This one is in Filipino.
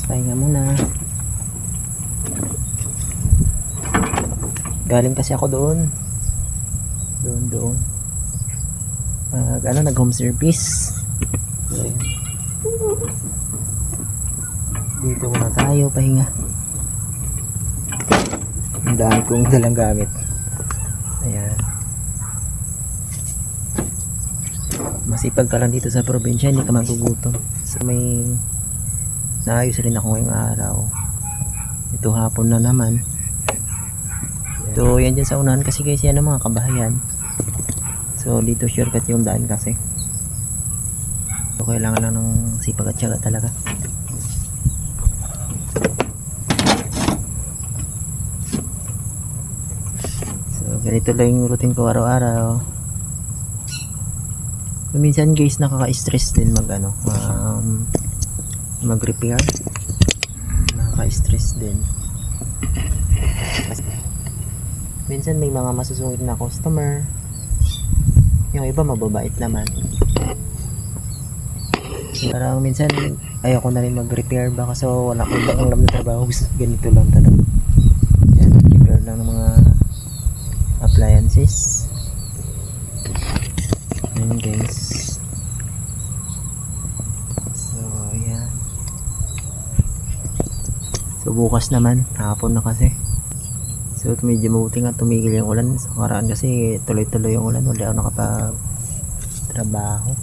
Pahinga muna. Galing kasi ako doon. Doon. Nag home service. Ayan. Dito muna tayo, pahinga. Ang dami kong dalang gamit. Ayan. Masipag ka lang dito sa probinsya, hindi ka magugutom. So may naayos rin ako ngayong araw. Ito hapon na naman. So yan dyan sa unahan kasi guys, yan ang mga kabahayan. So dito shortcut yung daan kasi. So kailangan lang ng sipag at syaga talaga. So ganito lang yung routine ko araw-araw. So, minsan guys nakaka-stress din mag-repair. Nakaka-stress din. Minsan may mga masusungit na customer. Yung iba mababait naman. Parang minsan ayoko na rin mag-repair baka so wala akong alam na trabaho. Ganito lang talaga. Yan, repair lang ng mga appliances. Ayan guys. So ayan. So bukas naman, hapon na kasi. So medyo mabuti nga tumigil yung ulan. Sa karaan kasi tuloy-tuloy yung ulan. Wala ako nakapag-trabaho.